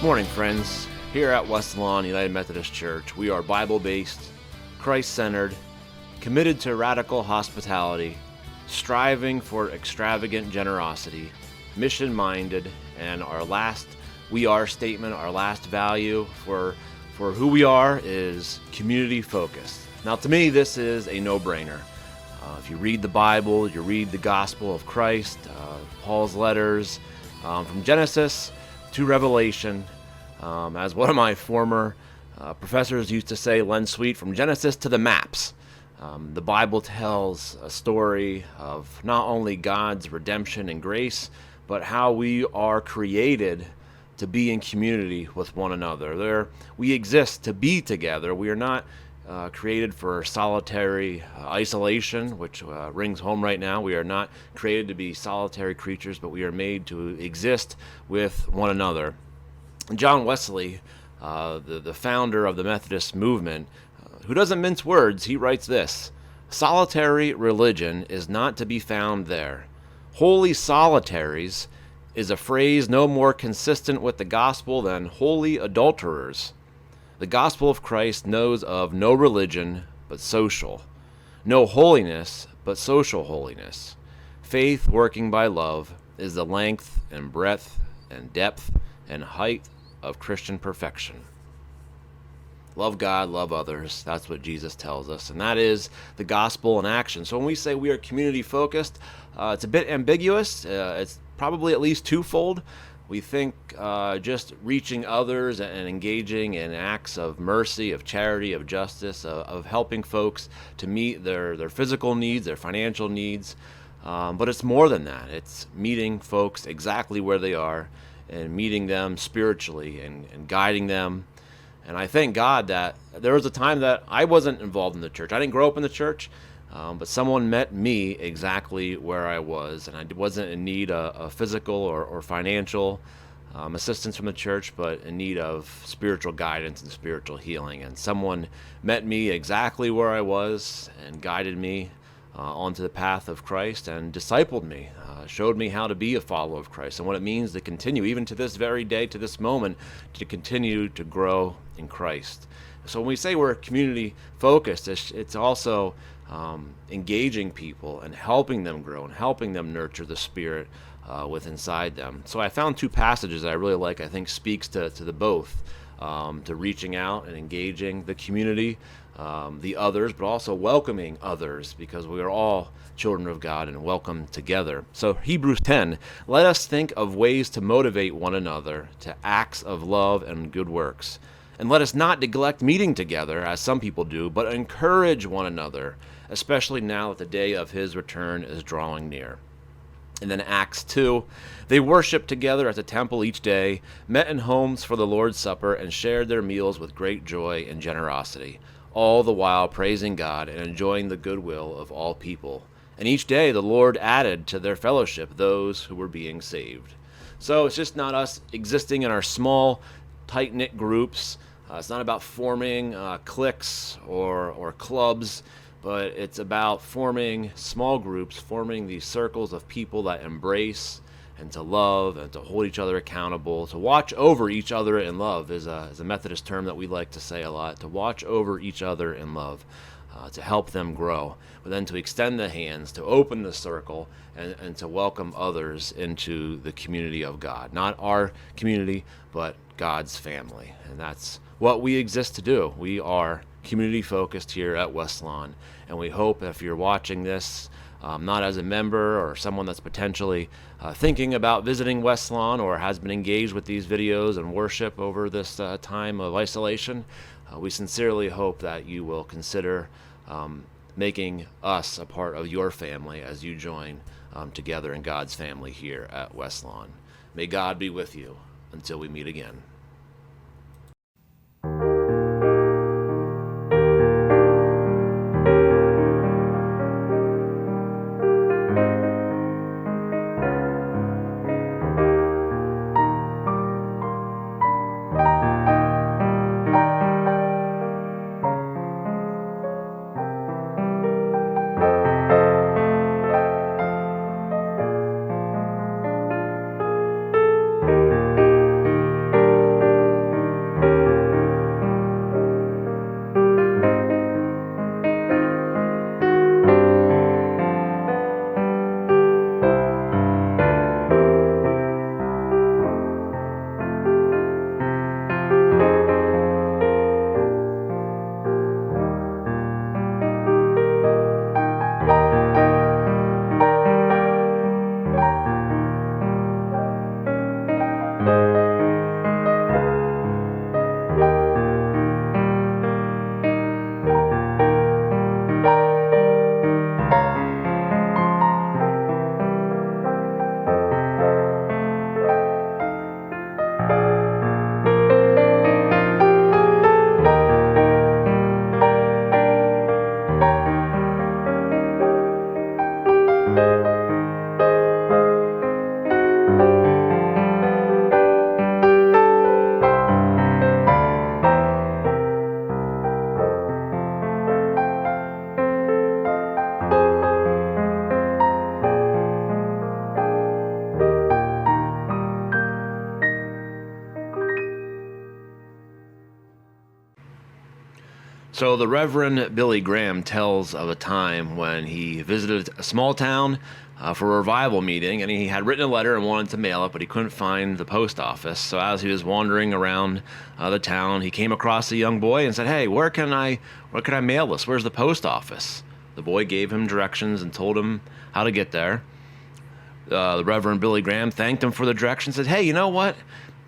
Morning, friends. Here at West Lawn United Methodist Church, we are Bible-based, Christ-centered, committed to radical hospitality, striving for extravagant generosity, mission-minded, and our last "we are" statement, our last value for who we are is community-focused. Now, to me, this is a no-brainer. If you read the Bible, you read the gospel of Christ, Paul's letters, from Genesis to Revelation. As one of my former professors used to say, Len Sweet, from Genesis to the maps. The Bible tells a story of not only God's redemption and grace, but how we are created to be in community with one another. We exist to be together. We are not created for solitary isolation, which rings home right now. We are not created to be solitary creatures, but we are made to exist with one another. John Wesley, the founder of the Methodist movement, who doesn't mince words, he writes this: "Solitary religion is not to be found there. Holy solitaries is a phrase no more consistent with the gospel than holy adulterers. The gospel of Christ knows of no religion but social, no holiness but social holiness. Faith working by love is the length and breadth and depth and height of Christian perfection." Love God, love others. That's what Jesus tells us, and that is the gospel in action. So when we say we are community focused, it's a bit ambiguous. It's probably at least twofold. We think just reaching others and engaging in acts of mercy, of charity, of justice, of helping folks to meet their physical needs, their financial needs. But it's more than that. It's meeting folks exactly where they are and meeting them spiritually and guiding them. And I thank God that there was a time that I wasn't involved in the church. I didn't grow up in the church, but someone met me exactly where I was, and I wasn't in need of physical or financial assistance from the church, but in need of spiritual guidance and spiritual healing. And someone met me exactly where I was and guided me onto the path of Christ and discipled me, showed me how to be a follower of Christ and what it means to continue, even to this very day, to this moment, to continue to grow in Christ. So when we say we're community focused, it's also engaging people and helping them grow and helping them nurture the Spirit within inside them. So I found two passages that I really like. I think speaks to the both, to reaching out and engaging the community, the others, but also welcoming others, because we are all children of God and welcome together. So Hebrews 10, let us think of ways to motivate one another to acts of love and good works. And let us not neglect meeting together, as some people do, but encourage one another, especially now that the day of his return is drawing near. And then Acts 2, they worshiped together at the temple each day, met in homes for the Lord's Supper, and shared their meals with great joy and generosity, all the while praising God and enjoying the goodwill of all people. And each day the Lord added to their fellowship those who were being saved. So it's just not us existing in our small, tight-knit groups. It's not about forming cliques or clubs, but it's about forming small groups, forming these circles of people that embrace and to love and to hold each other accountable, to watch over each other in love is a Methodist term that we like to say a lot, to watch over each other in love, to help them grow, but then to extend the hands, to open the circle, and to welcome others into the community of God. Not our community, but God's family. And that's what we exist to do. We are community focused here at West Lawn, and we hope if you're watching this not as a member or someone that's potentially thinking about visiting West Lawn or has been engaged with these videos and worship over this time of isolation, we sincerely hope that you will consider making us a part of your family as you join together in God's family here at West Lawn. May God be with you until we meet again. So the Reverend Billy Graham tells of a time when he visited a small town for a revival meeting, and he had written a letter and wanted to mail it, but he couldn't find the post office. So as he was wandering around the town, he came across a young boy and said, "Hey, where can I mail this? Where's the post office?" The boy gave him directions and told him how to get there. The Reverend Billy Graham thanked him for the directions, said, "Hey, you know what?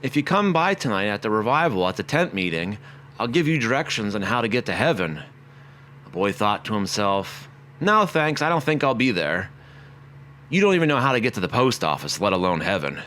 If you come by tonight at the revival, at the tent meeting, I'll give you directions on how to get to heaven." The boy thought to himself, "No, thanks, I don't think I'll be there. You don't even know how to get to the post office, let alone heaven."